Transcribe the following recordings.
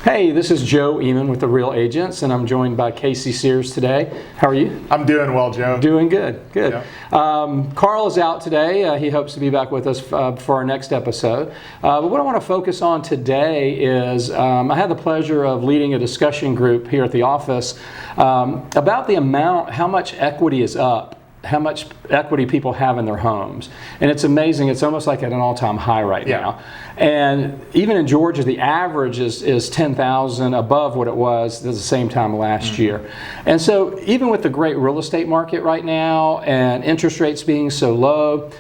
Hey, this is Joe Eamon with The Real Agents, and I'm joined by Casey Sears today. How are you? I'm doing well, Joe. Doing good, good. Yeah. Carl is out today. He hopes to be back with us for our next episode. But what I want to focus on today is I had the pleasure of leading a discussion group here at the office about the amount, how much equity is up, how much equity people have in their homes. And it's amazing. It's almost like at an all-time high right now. And even in Georgia, the average is 10,000 above what it was at the same time last year. And so even with the great real estate market right now and interest rates being so low,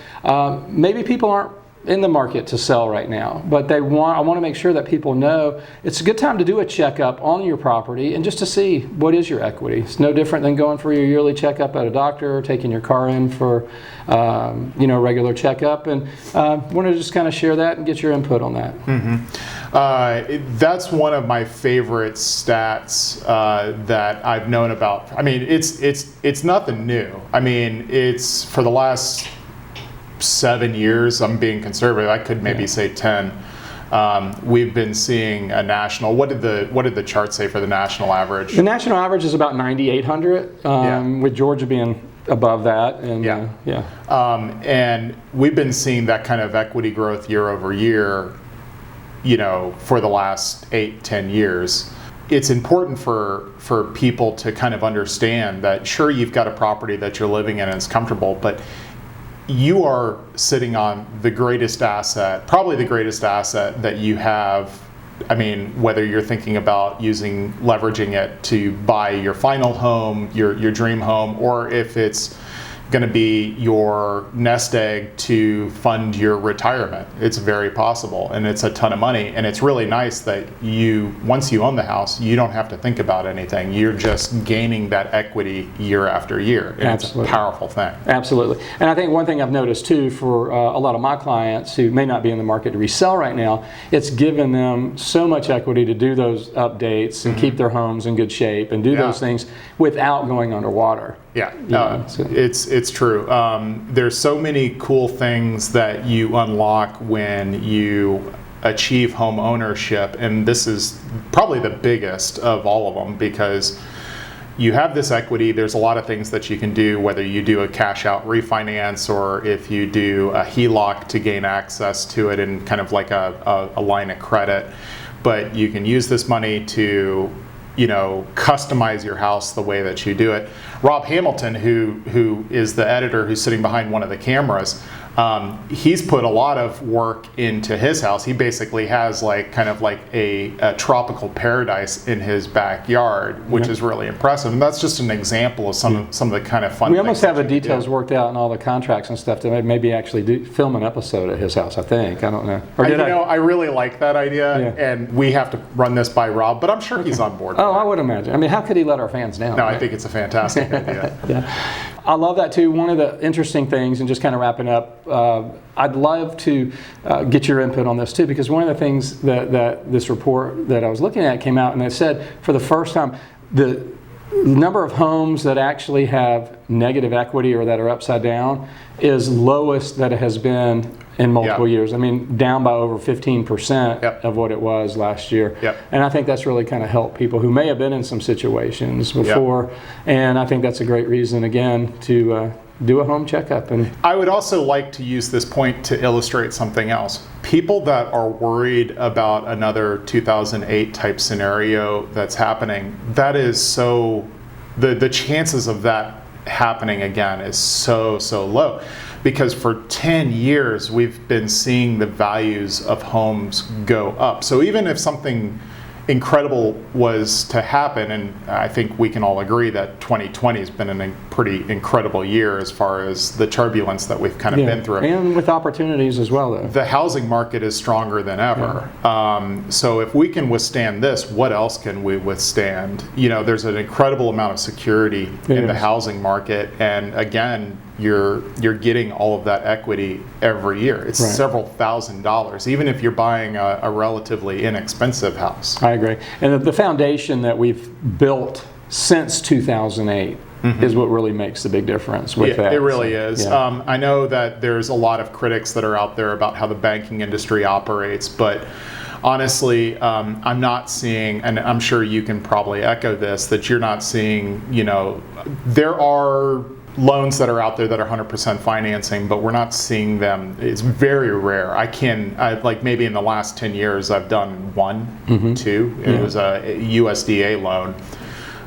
maybe people aren't in the market to sell right now, but I want to make sure that people know it's a good time to do a checkup on your property and just to see what is your equity. It's no different than going for your yearly checkup at a doctor or taking your car in for a regular checkup, and want to just kind of share that and get your input on that. That's one of my favorite stats that I've known about. I mean, it's nothing new. I mean, it's for the last 7 years, I'm being conservative, I could maybe say 10. We've been seeing a national, what did the chart say for the national average? The national average is about 9,800, with Georgia being above that. And and we've been seeing that kind of equity growth year over year, for the last 8-10 years. It's important for people to kind of understand that sure, you've got a property that you're living in and it's comfortable, but you are sitting on the greatest asset, probably the greatest asset that you have. I mean, whether you're thinking about leveraging it to buy your final home, your dream home, or if it's going to be your nest egg to fund your retirement. It's very possible, and it's a ton of money, and it's really nice that once you own the house, you don't have to think about anything. You're just gaining that equity year after year, and Absolutely. It's a powerful thing. Absolutely. And I think one thing I've noticed too for a lot of my clients who may not be in the market to resell right now, it's given them so much equity to do those updates and keep their homes in good shape and do those things without going underwater. It's true. There's so many cool things that you unlock when you achieve home ownership, and this is probably the biggest of all of them because you have this equity. There's a lot of things that you can do, whether you do a cash out refinance or if you do a HELOC to gain access to it in kind of like a line of credit. But you can use this money to customize your house the way that you do it. Rob Hamilton, who is the editor who's sitting behind one of the cameras, he's put a lot of work into his house. He basically has kind of like a tropical paradise in his backyard, which is really impressive. And that's just an example of some of the kind of fun things. We almost have the details worked out and all the contracts and stuff to maybe actually film an episode at his house, I think. I don't know. I really like that idea, and we have to run this by Rob, but I'm sure he's on board. Oh, I would imagine. I mean, how could he let our fans down? No, right? I think it's a fantastic idea. I love that too. One of the interesting things, and just kind of wrapping up, I'd love to get your input on this too, because one of the things that this report that I was looking at came out, and it said for the first time, the number of homes that actually have negative equity or that are upside down is lowest that it has been in multiple years. I mean, down by over 15% of what it was last year. And I think that's really kind of helped people who may have been in some situations before. And I think that's a great reason, again, to do a home checkup. And I would also like to use this point to illustrate something else. People that are worried about another 2008 type scenario that's happening, that is so, the chances of that happening again is so low. Because for 10 years, we've been seeing the values of homes go up. So even if something incredible was to happen, and I think we can all agree that 2020 has been a pretty incredible year as far as the turbulence that we've kind of been through. And with opportunities as well, though. The housing market is stronger than ever. So if we can withstand this, what else can we withstand? There's an incredible amount of security in the housing market, and again, you're getting all of that equity every year. It's several $1,000s, even if you're buying a relatively inexpensive house. I agree. And the foundation that we've built since 2008 is what really makes the big difference with that. It really is. I know that there's a lot of critics that are out there about how the banking industry operates, but honestly, I'm not seeing, and I'm sure you can probably echo this, that you're not seeing, there are loans that are out there that are 100% financing, but we're not seeing them. It's very rare. Like maybe in the last 10 years, I've done one, two. It was a USDA loan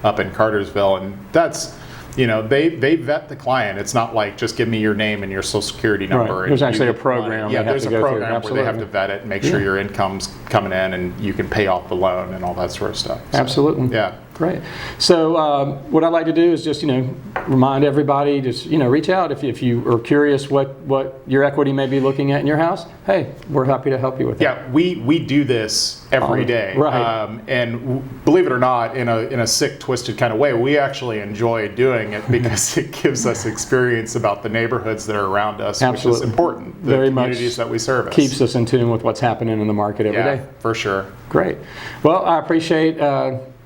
up in Cartersville, and that's, they vet the client. It's not like just give me your name and your social security number. Right. There's actually a program. Yeah, there's a program where they have to Absolutely. vet it and make sure your income's coming in and you can pay off the loan and all that sort of stuff. So, Absolutely. yeah. Great. So what I'd like to do is just, remind everybody, just, reach out if you are curious what your equity may be looking at in your house. Hey, we're happy to help you with that. Yeah, we do this every day. Right. And believe it or not, in a sick, twisted kind of way, we actually enjoy doing it because it gives us experience about the neighborhoods that are around us, Absolutely. which is important. The Very communities much that we service. keeps us in tune with what's happening in the market every day. For sure. Great. Well, I appreciate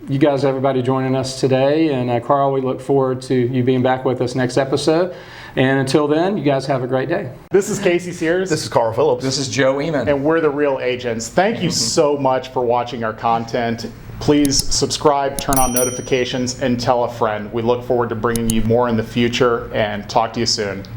you guys, everybody joining us today. And Carl, we look forward to you being back with us next episode. And until then, you guys have a great day. This is Casey Sears. This is Carl Phillips. This is Joe Eman. And we're the Real Agents. Thank you so much for watching our content. Please subscribe, turn on notifications, and tell a friend. We look forward to bringing you more in the future, and talk to you soon.